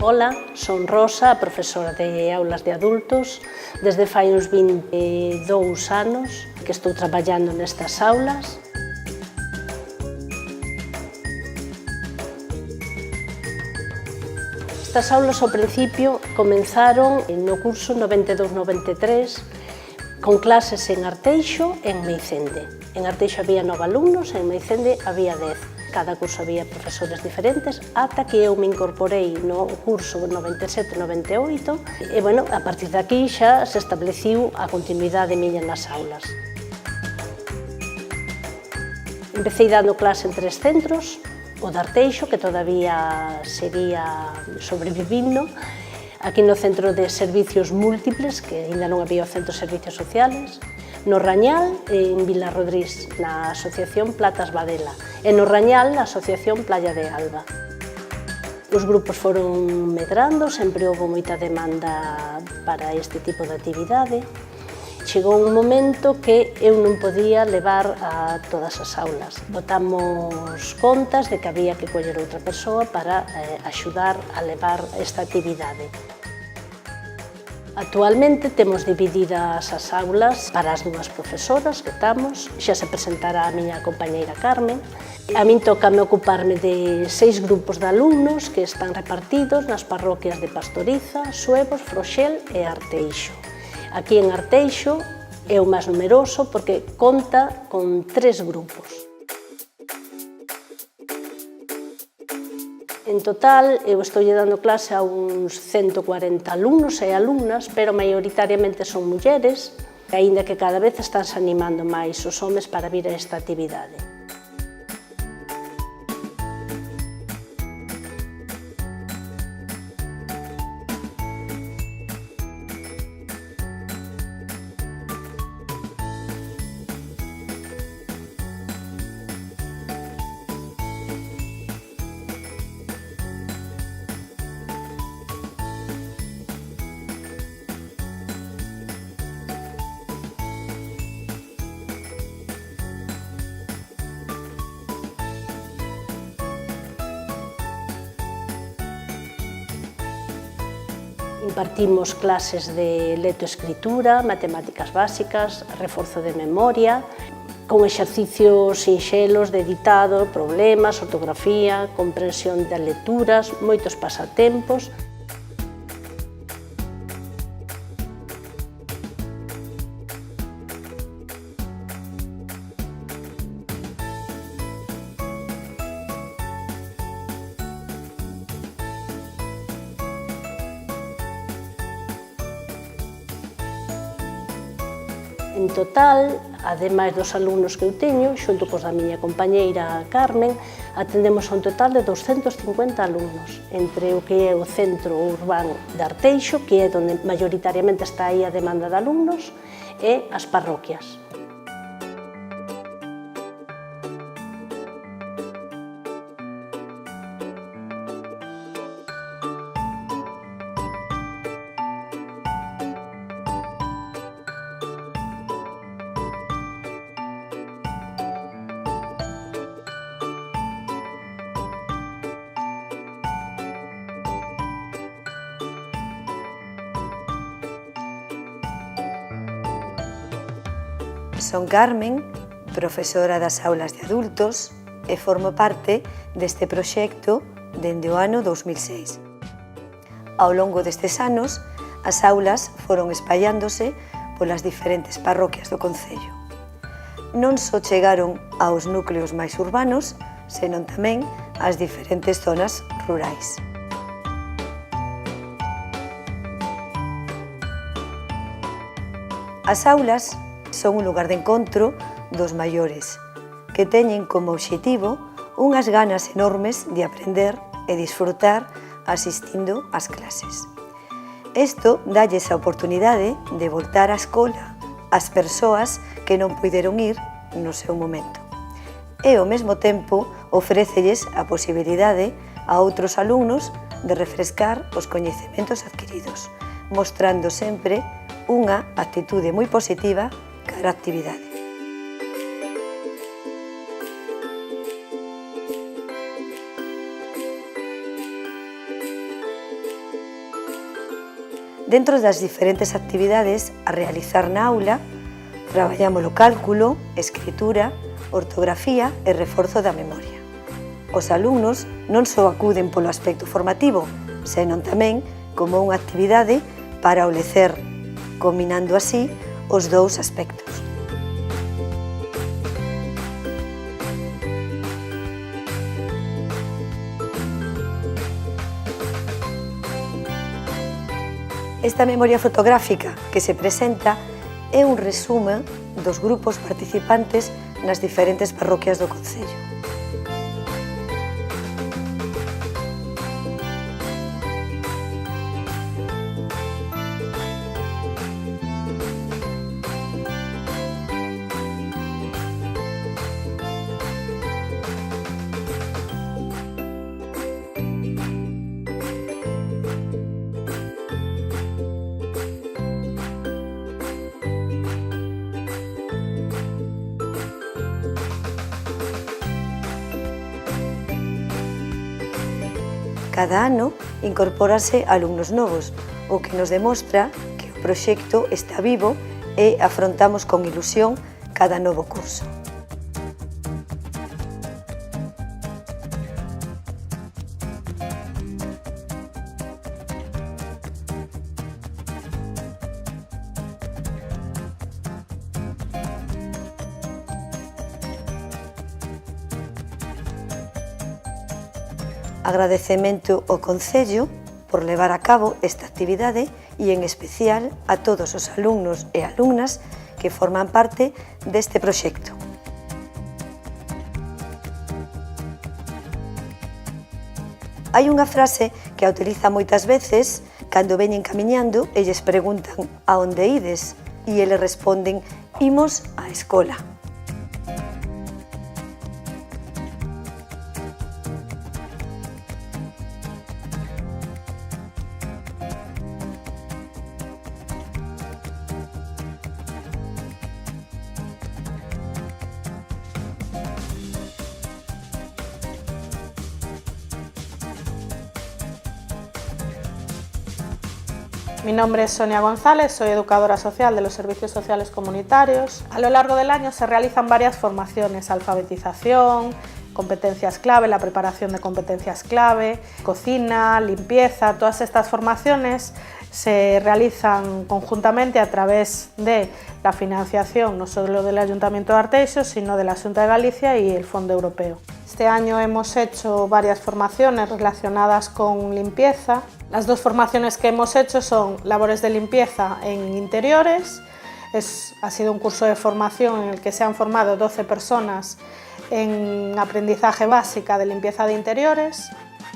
Ola, son Rosa, profesora de aulas de adultos. Desde fai uns 22 anos que estou traballando nestas aulas. Estas aulas ao principio comenzaron no curso 92-93 con clases en Arteixo e en Meicende. En Arteixo había 9 alumnos, en Meicende había 10. Cada curso había profesores diferentes, ata que eu me incorporei no curso 97-98 e, bueno, a partir de aquí xa se estableciu a continuidade miña nas aulas. Empecei dando clase en 3 centros, o de Arteixo, que todavía seguía sobrevivindo, aquí no Centro de Servicios Múltiples, que ainda non había o Centro de Servicios Sociales, no Rañal, en Vilarrodrís, na Asociación Platas Badela, e no Rañal, na Asociación Playa de Alba. Os grupos foron medrando, sempre houve moita demanda para este tipo de actividade. Chegou un momento que eu non podía levar a todas as aulas. Botamos contas de que había que coller outra persoa para axudar a levar esta actividade. Actualmente temos divididas as aulas para as dúas profesoras que estamos, xa se presentará a miña compañeira Carmen. A min tócame ocuparme de 6 grupos de alumnos que están repartidos nas parroquias de Pastoriza, Suevos, Froxel e Arteixo. Aquí en Arteixo é o máis numeroso porque conta con 3 grupos. En total, eu estou dando clase a uns 140 alumnos e alumnas, pero maioritariamente son mulleres, aínda que cada vez estánse animando máis os homes para vir a esta actividade. Impartimos clases de lectoescritura, matemáticas básicas, reforzo de memoria, con exercicios sinxelos de ditado, problemas, ortografía, comprensión das lecturas, moitos pasatempos. En total, ademais dos alumnos que eu teño, xunto cos da miña compañeira Carmen, atendemos a un total de 250 alumnos, entre o que é o centro urbano de Arteixo, que é onde maioritariamente está aí a demanda de alumnos, e as parroquias. Son Carmen, profesora das aulas de adultos e formo parte deste proxecto dende o ano 2006. Ao longo destes anos, as aulas foron espallándose polas diferentes parroquias do concello. Non só chegaron aos núcleos máis urbanos, senón tamén ás diferentes zonas rurais. As aulas son un lugar de encontro dos maiores, que teñen como obxectivo unhas ganas enormes de aprender e disfrutar asistindo ás clases. Isto dálles a oportunidade de voltar á escola ás persoas que non puideron ir no seu momento. E, ao mesmo tempo, ofrécelles a posibilidade a outros alumnos de refrescar os coñecementos adquiridos, mostrando sempre unha actitude moi positiva cara á actividade. Dentro das diferentes actividades a realizar na aula, traballamos o cálculo, escritura, ortografía e reforzo da memoria. Os alumnos non só acuden polo aspecto formativo, senón tamén como unha actividade para o lecer, combinando así os dous aspectos. Esta memoria fotográfica que se presenta é un resumen dos grupos participantes nas diferentes parroquias do concello. Cada ano incorpórase alumnos novos, o que nos demostra que o proxecto está vivo e afrontamos con ilusión cada novo curso. Agradecemento ao Concello por levar a cabo esta actividade e, en especial, a todos os alumnos e alumnas que forman parte deste proxecto. Hai unha frase que a utiliza moitas veces cando veñen camiñando e lles preguntan a onde ides e eles responden: imos á escola. Mi nombre es Sonia González, soy educadora social de los servicios sociales comunitarios. A lo largo del año se realizan varias formaciones: alfabetización, competencias clave, la preparación de competencias clave, cocina, limpieza. Todas estas formaciones se realizan conjuntamente a través de la financiación no solo del Ayuntamiento de Arteixo, sino de la Xunta de Galicia y el Fondo Europeo. Este año hemos hecho varias formaciones relacionadas con limpieza. Las dos formaciones que hemos hecho son labores de limpieza en interiores. Ha sido un curso de formación en el que se han formado 12 personas en aprendizaje básica de limpieza de interiores.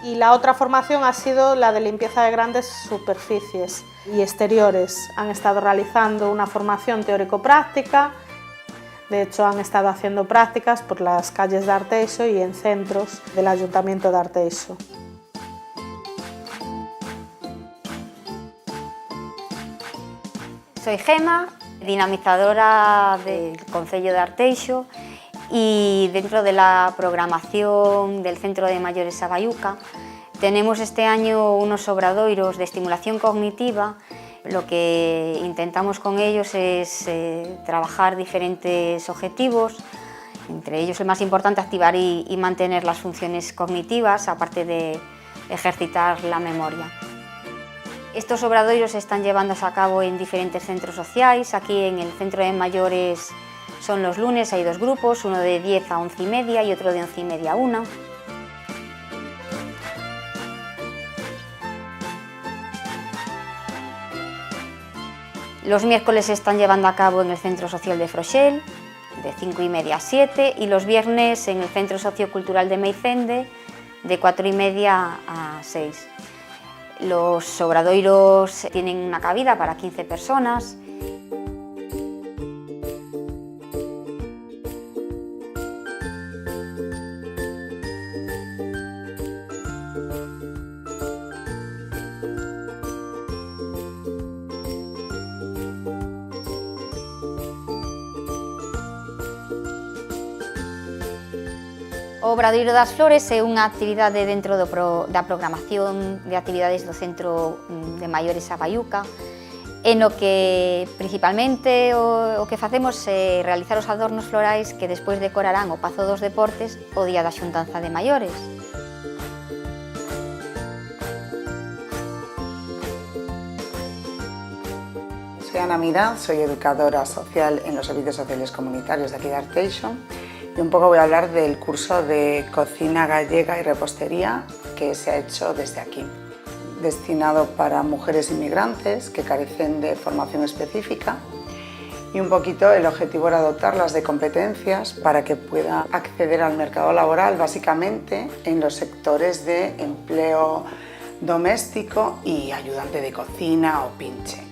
Y la otra formación ha sido la de limpieza de grandes superficies y exteriores. Han estado realizando una formación teórico-práctica. De hecho, han estado haciendo prácticas por las calles de Arteixo y en centros del Ayuntamiento de Arteixo. Soy Gema, dinamizadora del Concello de Arteixo, y dentro de la programación del Centro de Maiores Abayuca tenemos este año unos obradoiros de estimulación cognitiva. Lo que intentamos con ellos es trabajar diferentes objetivos, entre ellos el más importante, activar y mantener las funciones cognitivas, aparte de ejercitar la memoria. Estos obradoiros se están llevándose a cabo en diferentes centros sociais. Aquí en el Centro de Mayores son los lunes, hay dos grupos, uno de 10 a 11:30 y otro de 11:30 a 1. Los miércoles se están llevando a cabo en el Centro Social de Froxel, de 5:30 a 7, y los viernes en el Centro Sociocultural de Meicende, de 4:30 a 6. Los obradoiros tienen una cabida para 15 personas. O Obradoiro das Flores é unha actividade dentro da programación de actividades do Centro de Maiores a Baiuca, en o que principalmente o que facemos é realizar os adornos florais que despois decorarán o Pazo dos Deportes o día da xuntanza de maiores. Soy Ana Mirán, soy educadora social en los servicios sociales comunitarios de aquí de Arteixo y un poco voy a hablar del curso de cocina gallega y repostería que se ha hecho desde aquí, destinado para mujeres inmigrantes que carecen de formación específica, y un poquito el objetivo era dotarlas de competencias para que puedan acceder al mercado laboral básicamente en los sectores de empleo doméstico y ayudante de cocina o pinche.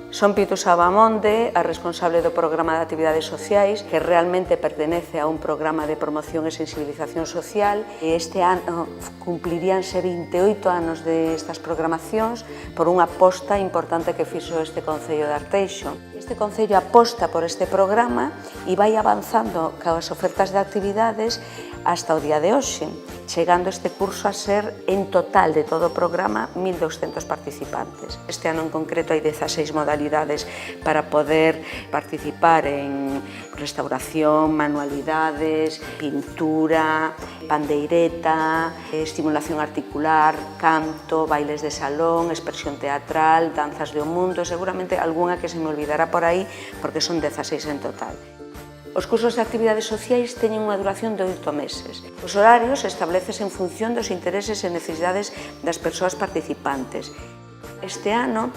Son Pitu Sabamonde, a responsable do programa de actividades sociais, que realmente pertenece a un programa de promoción e sensibilización social. Este ano cumpliríanse 28 anos destas programacións por unha aposta importante que fixo este Concello de Arteixo. Este Concello aposta por este programa e vai avanzando coas ofertas de actividades hasta o día de hoxe, chegando este curso a ser, en total de todo o programa, 1.200 participantes. Este ano en concreto hai 16 modalidades para poder participar en restauración, manualidades, pintura, pandeireta, estimulación articular, canto, bailes de salón, expresión teatral, danzas do mundo, seguramente algunha que se me olvidará por aí, porque son 16 en total. Os cursos de actividades sociais teñen unha duración de 8 meses. Os horarios estableces en función dos intereses e necesidades das persoas participantes. Este ano,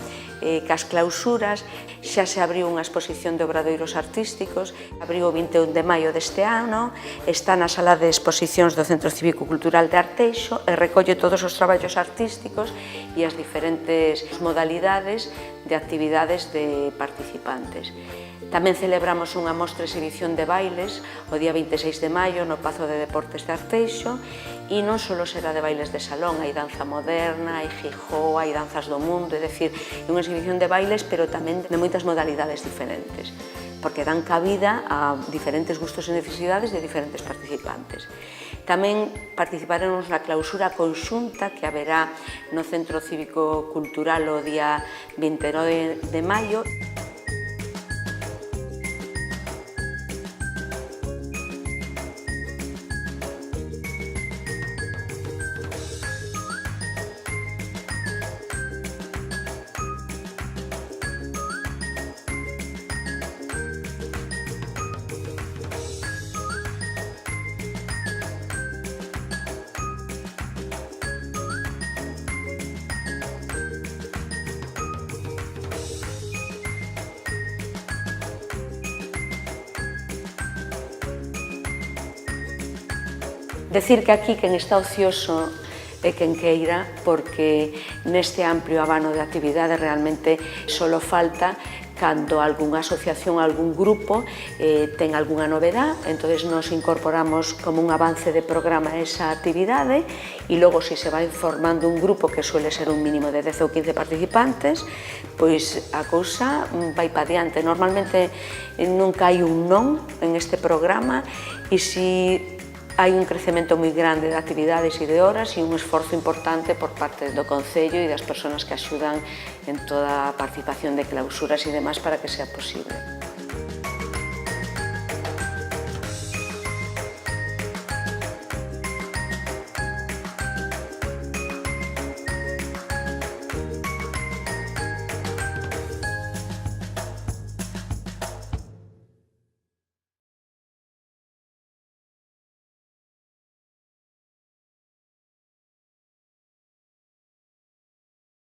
cas clausuras, xa se abriu unha exposición de obradoiros artísticos, abriu o 21 de maio deste ano, está na sala de exposicións do Centro Cívico Cultural de Arteixo e recolle todos os traballos artísticos e as diferentes modalidades de actividades de participantes. Tamén celebramos unha mostra exhibición de bailes o día 26 de maio no Pazo de Deportes de Arteixo e non só será de bailes de salón, hai danza moderna, hai jijó, hai danzas do mundo, é dicir, é unha exhibición de bailes pero tamén de moitas modalidades diferentes, porque dan cabida a diferentes gustos e necesidades de diferentes participantes. Tamén participaremos na clausura conxunta que haberá no Centro Cívico Cultural o día 29 de maio. Decir que aquí quen está ocioso é quen queira, porque neste amplio abano de actividades realmente só falta cando algunha asociación, algún grupo ten algunha novedad, entonces nos incorporamos como un avance de programa a esa actividade e logo se vai formando un grupo que suele ser un mínimo de 10 ou 15 participantes, pois a cousa vai pa diante. Normalmente nunca hai un non en este programa e se hai un crecemento moi grande de actividades e de horas e un esforzo importante por parte do Concello e das persoas que axudan en toda a participación de clausuras e demás para que sea posible.